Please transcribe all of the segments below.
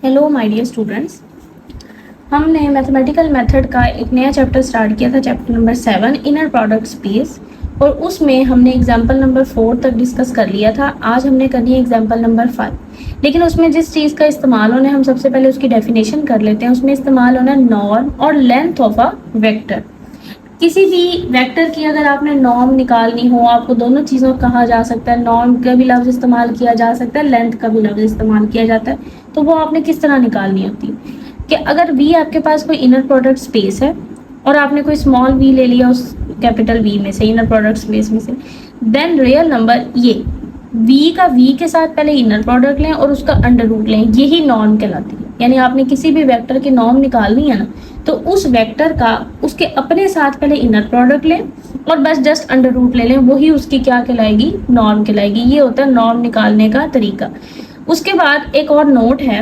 Hello my dear students, हमने mathematical method का एक नया चैप्टर स्टार्ट किया था, chapter number 7 inner product space. और उसमें हमने एग्जांपल नंबर 4 तक डिस्कस कर लिया था। आज हमने करनी है एग्जांपल नंबर 5। लेकिन उसमें जिस चीज़ का इस्तेमाल होना है, हम सबसे पहले उसकी डेफिनेशन कर लेते हैं। उसमें इस्तेमाल होना है नॉर्म और लेंथ ऑफ अ वेक्टर। किसी भी वेक्टर की अगर आपने नॉर्म निकालनी हो, आपको दोनों चीज़ों को कहा जा सकता है। नॉर्म का भी लफ्ज़ इस्तेमाल किया जा सकता है, लेंथ का भी लफ्ज़ इस्तेमाल किया जाता है। तो वो आपने किस तरह निकालनी होती है कि अगर V आपके पास कोई इनर प्रोडक्ट स्पेस है और आपने कोई स्मॉल v ले लिया उस कैपिटल V में से, इनर प्रोडक्ट स्पेस में से, देन रियल नंबर ये V का V के साथ पहले इनर प्रोडक्ट लें और उसका अंडर रूट लें, यही नॉर्म कहलाती है। यानी आपने किसी भी वेक्टर की नॉर्म निकालनी है ना, तो उस वेक्टर का उसके अपने साथ पहले इनर प्रोडक्ट लें और बस जस्ट अंडर रूट ले लें, वही उसकी क्या कहलाएगी, नॉर्म कहलाएगी। ये होता है नॉर्म निकालने का तरीका। उसके बाद एक और नोट है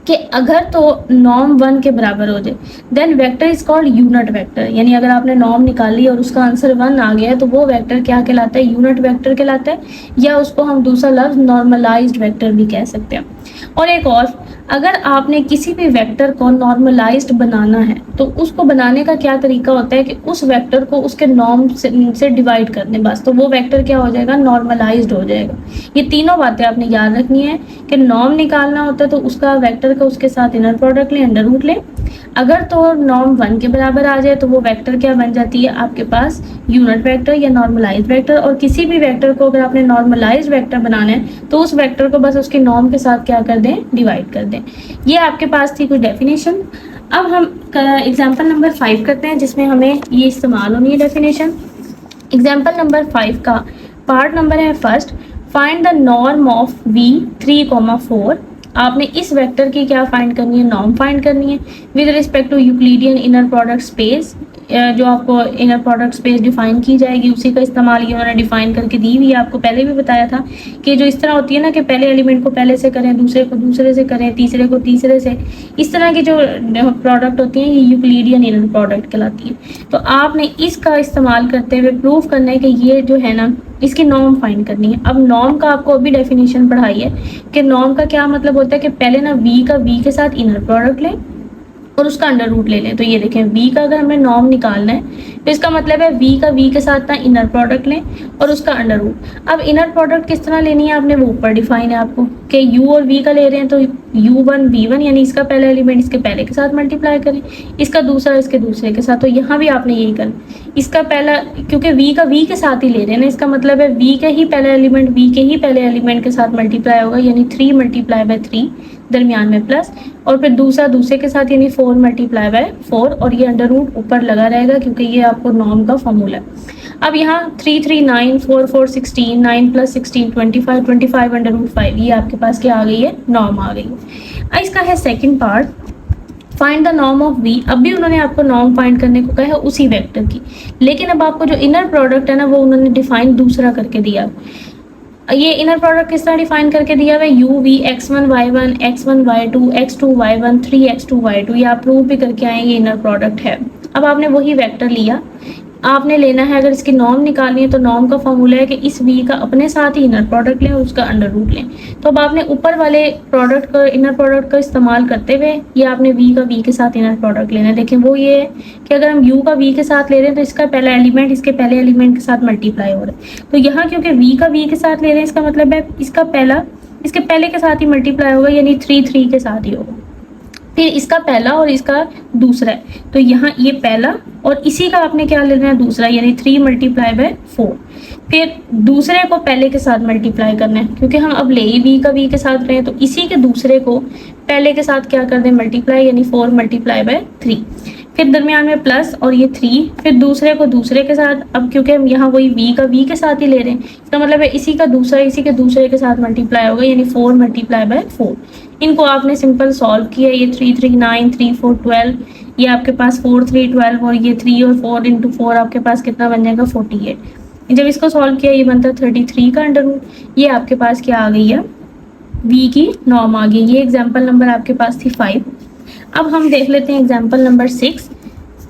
कि अगर तो नॉर्म 1 के बराबर हो जाए then vector is called unit vector. यानी अगर आपने नॉर्म निकाल ली और उसका आंसर 1 आ गया है तो वो वेक्टर क्या कहलाता है, यूनिट वेक्टर कहलाता है, या उसको हम दूसरा लफ्ज नॉर्मलाइज्ड वेक्टर भी कह सकते हैं। और एक और, अगर आपने किसी भी वेक्टर को नॉर्मलाइज्ड बनाना है तो उसको बनाने का क्या तरीका होता है कि उस वेक्टर को उसके नॉर्म से डिवाइड कर दें बस, तो वो वेक्टर क्या हो जाएगा, नॉर्मलाइज्ड हो जाएगा। ये तीनों बातें आपने याद रखनी है कि नॉर्म निकालना होता है तो उसका वेक्टर का उसके साथ इनर प्रोडक्ट लें, अंडर रूट लें। अगर तो नॉर्म 1 के बराबर आ जाए तो वो वेक्टर क्या बन जाती है आपके पास, यूनिट वेक्टर या नॉर्मलाइज्ड वेक्टर। और किसी भी वेक्टर को अगर आपने नॉर्मलाइज्ड वेक्टर बनाना है तो उस वेक्टर को बस उसके नॉर्म के साथ क्या कर दें, डिवाइड कर दें। ये आपके पास थी कुछ डेफिनेशन। अब हम एग्जाम्पल नंबर 5 करते हैं जिसमें हमें ये इस्तेमाल होनी है डेफिनेशन। एग्जाम्पल नंबर 5 का पार्ट नंबर है first, find the norm of v 3,4। आपने इस वेक्टर की क्या फाइंड करनी है, नॉर्म फाइंड करनी है with respect to Euclidean inner product space. जो आपको इनर प्रोडक्ट स्पेस डिफाइन की जाएगी उसी का इस्तेमाल ये उन्होंने डिफाइन करके दी हुई है। आपको पहले भी बताया था कि जो इस तरह होती है ना कि पहले एलिमेंट को पहले से करें, दूसरे को दूसरे से करें, तीसरे को तीसरे से, इस तरह की जो प्रोडक्ट होती हैं ये यूक्लिडियन इनर प्रोडक्ट कहलाती है। तो आपने इसका इस्तेमाल करते हुए प्रूव करना है कि ये जो है ना इसकी नॉर्म फाइंड करनी है। अब नॉर्म का आपको अभी डेफिनेशन पढ़ाई है कि नॉर्म का क्या मतलब होता है कि पहले ना v का v के साथ इनर प्रोडक्ट लें और उसका अंडर रूट ले लें। तो ये देखें v का अगर हमें नॉर्म निकालना है तो इसका मतलब है v का v के साथ ना इनर प्रोडक्ट लें और उसका अंडर रूट। अब इनर प्रोडक्ट किस तरह लेनी है आपने, वो ऊपर डिफाइन है आपको कि u और v का ले रहे हैं तो u1 v1 यानी इसका पहला एलिमेंट इसके पहले के साथ मल्टीप्लाई करें, इसका दूसरा इसके दूसरे के साथ। तो यहाँ भी आपने यही करना, इसका पहला क्योंकि v का v के साथ ही ले रहे हैं ना, इसका मतलब है v के ही पहला एलिमेंट v के ही पहले एलिमेंट के साथ मल्टीप्लाई होगा, यानी 3 मल्टीप्लाई बाय 3 दरमियान में प्लस, और फिर दूसरा दूसरे के साथ यानी 4 मल्टीप्लाई बाय 4, और ये अंडर रूट ऊपर लगा रहेगा क्योंकि ये आपको नॉर्म का फॉर्मूला है। अब यहाँ 3 3 9 4 4 16, 9 प्लस 16 25, 25 अंडर रूट 5, ये आपके पास क्या आ गई है, नॉर्म आ गई है। इसका है second part, find the norm of v। अब भी उन्होंने आपको नॉर्म फाइंड करने को कहा है उसी वेक्टर की, लेकिन अब आपको जो इनर प्रोडक्ट है ना वो उन्होंने डिफाइन दूसरा करके दिया। ये इनर प्रोडक्ट किस तरह डिफाइन करके दिया हुआ है, u v x1 y1 x1 y2 x2 y1 3x2 y2। ये आप प्रूव भी करके आए, ये इनर प्रोडक्ट है। अब आपने वही वेक्टर लिया, आपने लेना है अगर इसकी नॉर्म निकालनी है तो नॉर्म का फॉर्मूला है कि इस v का अपने साथ ही इनर प्रोडक्ट लें और उसका अंडर रूट लें। तो अब आपने ऊपर वाले प्रोडक्ट का, इनर प्रोडक्ट का इस्तेमाल करते हुए ये आपने v का v के साथ इनर प्रोडक्ट लेना है। देखें वो ये है कि अगर हम u का v के साथ ले रहे हैं तो इसका पहला एलिमेंट इसके पहले एलिमेंट के साथ मल्टीप्लाई हो रहा है। तो यहाँ क्योंकि v का v के साथ ले रहे हैं इसका मतलब है इसका पहला इसके पहले के साथ ही मल्टीप्लाई होगा, यानी 3 3 के साथ ही होगा। फिर इसका पहला और इसका दूसरा है तो यहाँ ये पहला और इसी का आपने क्या लेना है, दूसरा, यानी 3 मल्टीप्लाई बाय 4। फिर दूसरे को पहले के साथ मल्टीप्लाई करना है क्योंकि हम अब ले ही v का v के साथ रहे हैं, तो इसी के दूसरे को पहले के साथ क्या कर दें, मल्टीप्लाई, यानी 4 मल्टीप्लाई बाय 3। फिर दरमियान में प्लस और ये 3, फिर दूसरे को दूसरे के साथ। अब क्योंकि हम यहाँ वही v का v के साथ ही ले रहे हैं इसका मतलब है इसी का दूसरा इसी के दूसरे के साथ मल्टीप्लाई होगा, यानी 4 मल्टीप्लाई बाय 4। इनको आपने सिंपल सॉल्व किया, ये 3 3 9 3 4 12, ये आपके पास 4 3 12 और ये 3 और 4 इंटू 4 आपके पास कितना बन जाएगा, 48। जब इसको सॉल्व किया ये बनता है 33 का अंडर रूट। ये आपके पास क्या आ गई है, v की नॉर्म आ गई। ये एग्जाम्पल नंबर आपके पास थी 5। अब हम देख लेते हैं example number 6,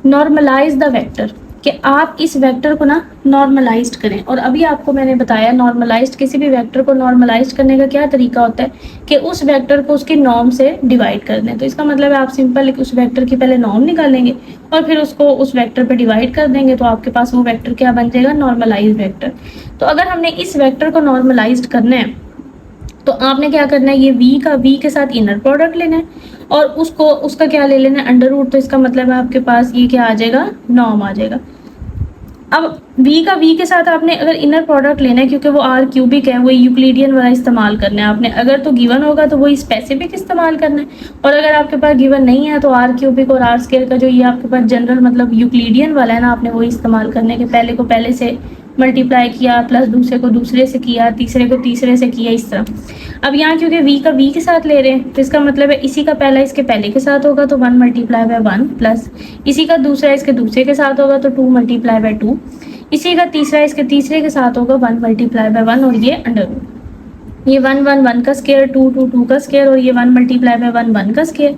normalize the vector. कि आप इस वेक्टर को ना नॉर्मलाइज्ड करें। और अभी आपको मैंने बताया नॉर्मलाइज्ड, किसी भी वेक्टर को नॉर्मलाइज्ड करने का क्या तरीका होता है कि उस वेक्टर को उसकी नॉर्म से डिवाइड कर दें। तो इसका मतलब है आप सिंपल उस वेक्टर की पहले नॉर्म निकालेंगे और फिर उसको उस वेक्टर पे डिवाइड कर देंगे, तो आपके पास वो वेक्टर क्या बन जाएगा, नॉर्मलाइज्ड वेक्टर। तो अगर हमने इस वेक्टर को नॉर्मलाइज्ड करना है तो आपने क्या करना है, ये v के साथ इनर प्रोडक्ट लेना है और उसका क्या ले लेना है, अंडर रूट। तो इसका मतलब है आपके पास ये क्या आ जाएगा, नॉर्म आ जाएगा। अब v के साथ आपने अगर इनर प्रोडक्ट लेना है, क्योंकि वो आर क्यूबिक है, वो यूक्लिडियन वाला इस्तेमाल करना है आपने। अगर तो गिवन होगा तो वही स्पेसिफिक इस्तेमाल करना है, और अगर आपके पास गिवन नहीं है तो आर क्यूबिक और आर स्क्वायर का जो ये आपके पास जनरल मतलब यूक्लिडियन वाला है ना, आपने वही इस्तेमाल करने के पहले को पहले से मल्टीप्लाई किया, प्लस दूसरे को दूसरे से किया, तीसरे को तीसरे से किया, इस तरह। अब यहाँ क्योंकि v के साथ ले रहे हैं तो इसका मतलब है इसी का पहला इसके पहले के साथ होगा तो 1 मल्टीप्लाई बाय 1, प्लस इसी का दूसरा इसके दूसरे के साथ होगा तो 2 मल्टीप्लाई बाय 2, इसी का तीसरा इसके तीसरे के साथ होगा 1 मल्टीप्लाई बाय 1, और ये अंडर रूट। ये 1 1 1 का स्क्वायर, 2 2 2 का स्क्वायर, और ये 1 मल्टीप्लाई बाय 1 1 का स्क्वायर,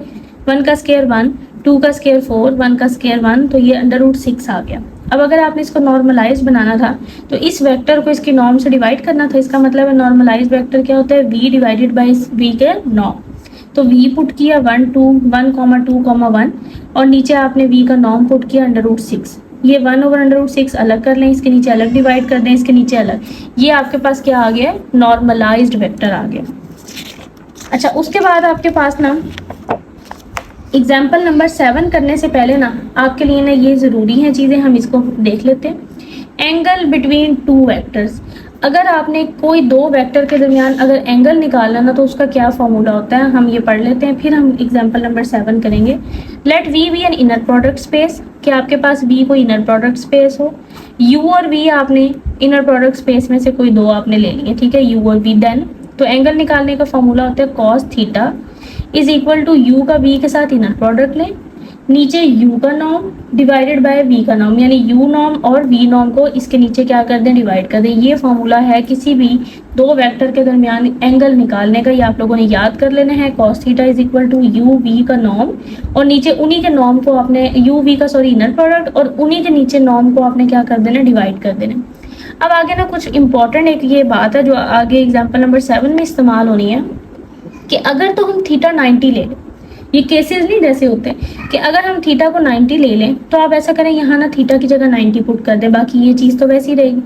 1 का स्क्वायर 1, 2 का स्क्वायर 4, 1 का स्क्वायर 1, तो ये अंडर रूट 6 आ गया। अब अगर आपने इसको नॉर्मलाइज बनाना था तो इस वेक्टर को इसकी नॉर्म से डिवाइड करना था। इसका मतलब है नॉर्मलाइज वेक्टर क्या होता है, v डिवाइडेड बाई v के नॉर्म। तो v पुट किया 1 2 1 2 1, और नीचे आपने v का नॉर्म पुट किया अंडर रूट 6। ये 1 ओवर अंडर रूट 6 अलग कर लें, इसके नीचे अलग डिवाइड कर दें, इसके नीचे अलग। ये आपके पास क्या आ गया, नॉर्मलाइज्ड वेक्टर आ गया। अच्छा, उसके बाद आपके पास ना एग्जाम्पल नंबर 7 करने से पहले ना आपके लिए ना ये ज़रूरी है चीज़ें, हम इसको देख लेते हैं। Angle between two vectors. अगर आपने कोई दो वेक्टर के दरमियान अगर एंगल निकालना ना तो उसका क्या फॉर्मूला होता है, हम ये पढ़ लेते हैं, फिर हम एग्जाम्पल नंबर 7 करेंगे। Let V be an inner product space, कि आपके पास v कोई इनर प्रोडक्ट स्पेस हो, u और v आपने इनर प्रोडक्ट स्पेस में से कोई दो आपने ले लिए, ठीक है, u और v। देन तो एंगल निकालने का फॉर्मूला होता है cos theta is equal to u का v के साथ इनर प्रोडक्ट लें, नीचे u का नॉर्म डिवाइडेड बाय v का नॉर्म, यानी u नॉर्म और v नॉर्म को इसके नीचे क्या कर दें, डिवाइड कर दें। ये फॉर्मूला है किसी भी दो वेक्टर के दरमियान एंगल निकालने का, ये आप लोगों ने याद कर लेना है। cos theta is equal to u v का नॉर्म, और नीचे उन्हीं के नॉर्म को आपने u v का इनर प्रोडक्ट, और उन्हीं के नीचे नॉर्म को आपने क्या कर देना, डिवाइड कर देना। अब आगे ना कुछ इंपॉर्टेंट एक ये बात है जो आगे एग्जाम्पल नंबर 7 में इस्तेमाल होनी है कि अगर तो हम थीटा 90 ले लें, ये केसेस नहीं जैसे होते हैं कि अगर हम थीटा को 90 ले लें तो आप ऐसा करें, यहाँ ना थीटा की जगह 90 पुट कर दें, बाकी ये चीज़ तो वैसी रहेगी।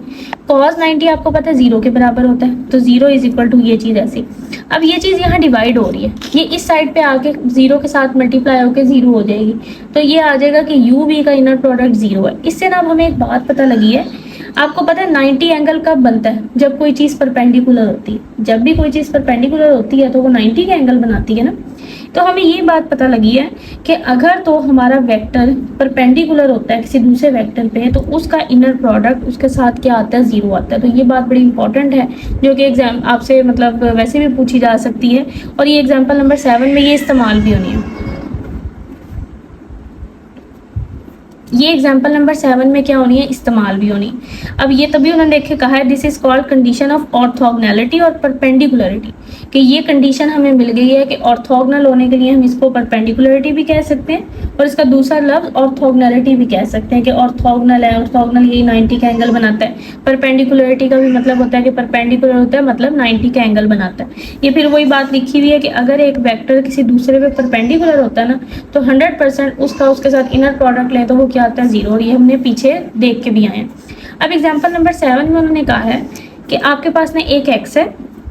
cos 90 आपको पता है 0 के बराबर होता है, तो 0 इज इक्वल टू ये चीज़ ऐसी। अब ये चीज़ यहाँ डिवाइड हो रही है, ये इस साइड पे आके 0 के साथ मल्टीप्लाई होकर 0 हो जाएगी, तो ये आ जाएगा कि u v का इनर प्रोडक्ट 0 है। इससे ना अब हमें एक बात पता लगी है, आपको पता है 90 एंगल कब बनता है, जब कोई चीज़ परपेंडिकुलर होती है। जब भी कोई चीज़ परपेंडिकुलर होती है तो वो 90 के एंगल बनाती है ना। तो हमें ये बात पता लगी है कि अगर तो हमारा वेक्टर परपेंडिकुलर होता है किसी दूसरे वेक्टर पे तो उसका इनर प्रोडक्ट उसके साथ क्या आता है, 0 आता है। तो ये बात बड़ी इंपॉर्टेंट है जो कि एग्जाम आपसे मतलब वैसे भी पूछी जा सकती है, और ये एग्जाम्पल नंबर 7 में ये इस्तेमाल भी होनी है। ये एग्जाम्पल नंबर 7 में क्या होनी है, इस्तेमाल भी होनी। अब ये तभी उन्होंने देखे कहा है this is called condition of orthogonality और परपेंडिकुलरिटी, कि ये कंडीशन हमें मिल गई है कि ऑर्थोगोनल होने के लिए हम इसको परपेंडिकुलरिटी भी कह सकते हैं, और इसका दूसरा लफ्ज ऑर्थोगोनैलिटी भी कह सकते हैं कि ऑर्थोगोनल है, ऑर्थोगोनल यही 90 का एंगल बनाता है। परपेंडिकुलरिटी का भी मतलब होता है कि परपेंडिकुलर होता है मतलब 90 का एंगल बनाता है। ये फिर वही बात लिखी हुई है कि अगर एक वेक्टर किसी दूसरे पे परपेंडिकुलर होता है ना तो 100% उसके साथ इनर प्रोडक्ट लें तो वो क्या आता है, 0, और ये हमने पीछे देख के भी आए हैं। अब एग्जाम्पल नंबर 7 में उन्होंने कहा है कि आपके पास ना एक x है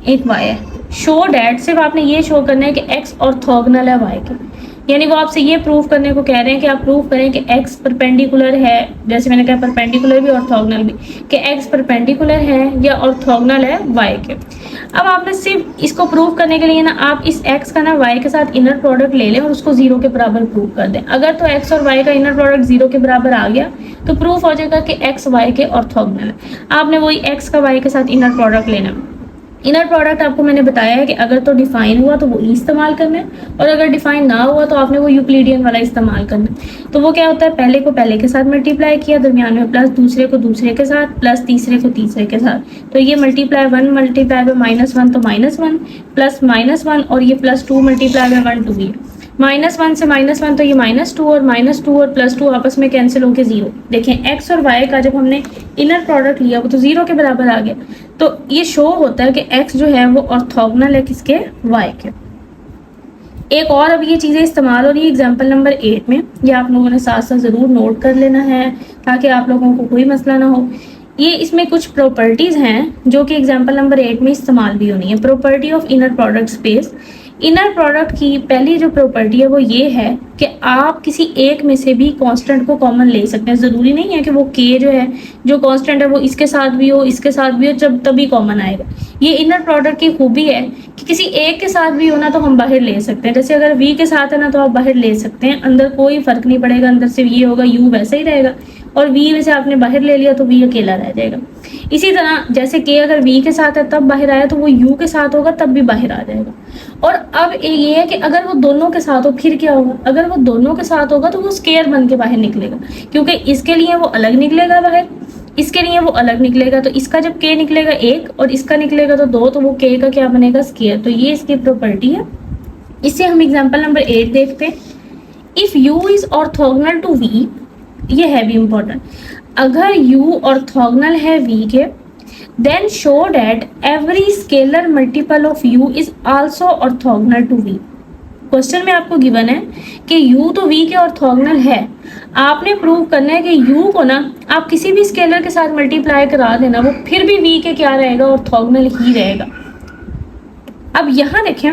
एक y है, शो डैट, सिर्फ आपने ये शो करना है कि x ऑर्थोगोनल है y के, यानी वो आपसे ये प्रूव करने को कह रहे हैं कि आप प्रूव करें कि x परपेंडिकुलर है, जैसे मैंने कहा परपेंडिकुलर भी ऑर्थोगोनल भी, कि x परपेंडिकुलर है या ऑर्थोगोनल है y के। अब आपने सिर्फ इसको प्रूव करने के लिए ना आप इस x का ना y के साथ इनर प्रोडक्ट ले लें और उसको 0 के बराबर प्रूव कर दें। अगर तो x और y का इनर प्रोडक्ट 0 के बराबर आ गया तो प्रूफ हो जाएगा कि x y के ऑर्थोगोनल है। आपने वही x का y के साथ इनर प्रोडक्ट लेना। इनर प्रोडक्ट आपको मैंने बताया है कि अगर तो डिफाइन हुआ तो वो इस्तेमाल करना है, और अगर डिफाइन ना हुआ तो आपने वो यूक्लिडियन वाला इस्तेमाल करना है। तो वो क्या होता है, पहले को पहले के साथ मल्टीप्लाई किया, दरमियान में प्लस, दूसरे को दूसरे के साथ प्लस, तीसरे को तीसरे के साथ। तो ये मल्टीप्लाई 1 मल्टीप्लाई बाय -1 तो -1 प्लस -1, और ये +2 मल्टीप्लाई बाय 1 2 है। -1 से -1 तो ये -2 और -2 और +2 आपस में कैंसिल होके 0। देखें x और y का जब हमने इनर प्रोडक्ट लिया वो तो 0 के बराबर आ गया। तो ये शो होता है कि x जो है वो ऑर्थोगोनल है किसके, y के। एक और अब ये चीज़ें इस्तेमाल हो रही है एग्जाम्पल नंबर 8 में, ये आप लोगों ने साथ साथ ज़रूर नोट कर लेना है ताकि आप लोगों को कोई मसला ना हो। ये इसमें कुछ प्रॉपर्टीज़ हैं जो कि एग्जाम्पल नंबर 8 में इस्तेमाल भी होनी है। Property of inner product space. Inner product की पहली जो प्रॉपर्टी है वो ये है कि आप किसी एक में से भी कांस्टेंट को कॉमन ले सकते हैं। ज़रूरी नहीं है कि वो k जो है जो कांस्टेंट है वो इसके साथ भी हो इसके साथ भी हो, जब तभी कॉमन आएगा। ये इनर प्रोडक्ट की खूबी है कि किसी एक के साथ भी हो ना तो हम बाहर ले सकते हैं। जैसे अगर v के साथ है ना तो आप बाहर ले सकते हैं, अंदर कोई फ़र्क नहीं पड़ेगा, अंदर से ये होगा u वैसे ही रहेगा, और v में से आपने बाहर ले लिया तो v अकेला रह जाएगा। इसी तरह जैसे k अगर v के साथ है तब बाहर आया तो वो u के साथ होगा तब भी बाहर आ जाएगा। और अब ये है कि अगर वो दोनों के साथ हो फिर क्या होगा, अगर वो दोनों के साथ होगा तो वो स्केयर बन के बाहर निकलेगा, क्योंकि इसके लिए वो अलग निकलेगा बाहर, इसके लिए वो अलग निकलेगा। तो इसका जब k निकलेगा 1 और इसका निकलेगा तो 2, तो वो k का क्या बनेगा, स्केयर। तो ये इसकी प्रॉपर्टी है। इससे हम एग्जांपल नंबर 8 देखते हैं। If u is orthogonal to v, ये है भी इम्पोर्टेंट, अगर u ऑर्थोगोनल है v के, then show that every scalar multiple of u is also orthogonal to v। Question में आपको गिवन है कि u तो v के ऑर्थोगोनल है, आपने प्रूव करना है कि u को ना आप किसी भी स्केलर के साथ मल्टीप्लाई करा देना वो फिर भी v के क्या रहेगा, ऑर्थोगोनल ही रहेगा। अब यहाँ देखें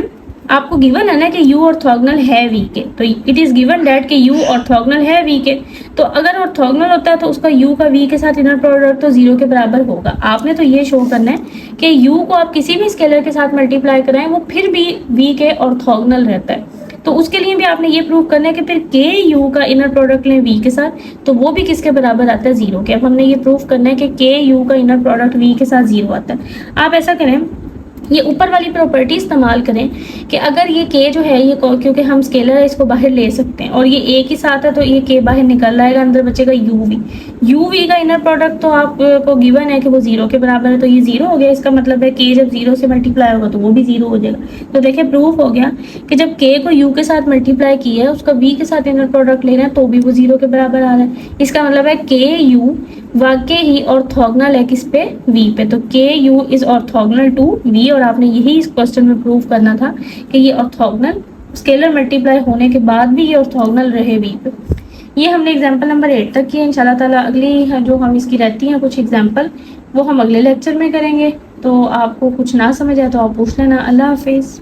आपको गिवन है ना कि u ऑर्थोगोनल है v के, तो इट इज गिवन दैट कि u ऑर्थोगोनल है v के। तो अगर ऑर्थोगोनल होता है तो उसका u का v के साथ इनर प्रोडक्ट तो 0 के बराबर होगा। आपने तो ये शो करना है कि u को आप किसी भी स्केलर के साथ मल्टीप्लाई कराएं वो फिर भी v के ऑर्थोगोनल रहता है। तो उसके लिए भी आपने ये प्रूव करना है कि फिर के u का इनर प्रोडक्ट लें v के साथ तो वो भी किसके बराबर आता है, 0 के। अब हमने ये प्रूव करना है कि के u का इनर प्रोडक्ट v के साथ 0 आता है। आप ऐसा करें, ये ऊपर वाली प्रॉपर्टी इस्तेमाल करें कि अगर ये k जो है ये क्योंकि हम स्केलर है इसको बाहर ले सकते हैं और ये एक ही साथ है तो ये k बाहर निकल आएगा, अंदर बचेगा uv का इनर प्रोडक्ट तो आपको गिवन है कि वो 0 के बराबर है, तो ये 0 हो गया। इसका मतलब है k जब 0 से मल्टीप्लाई होगा तो वो भी 0 हो जाएगा। तो देखिए प्रूफ हो गया कि जब k को u के साथ मल्टीप्लाई किया है उसका v के साथ इनर प्रोडक्ट ले रहे हैं तो भी वो 0 के बराबर आ रहा है। इसका मतलब है k u वाकई ही ऑर्थोगोनल है किस पे, v पे। तो K u is orthogonal to v, और आपने यही इस क्वेश्चन में प्रूव करना था कि ये ऑर्थोगोनल स्केलर मल्टीप्लाई होने के बाद भी ये ऑर्थोगोनल रहे v पे। ये हमने एग्जांपल नंबर 8 तक किया। इंशाल्लाह ताला अगली जो हम इसकी रहती हैं कुछ एग्जांपल वो हम अगले लेक्चर में करेंगे। तो आपको कुछ ना समझ आए तो आप पूछ लेना। अल्लाह हाफिज़।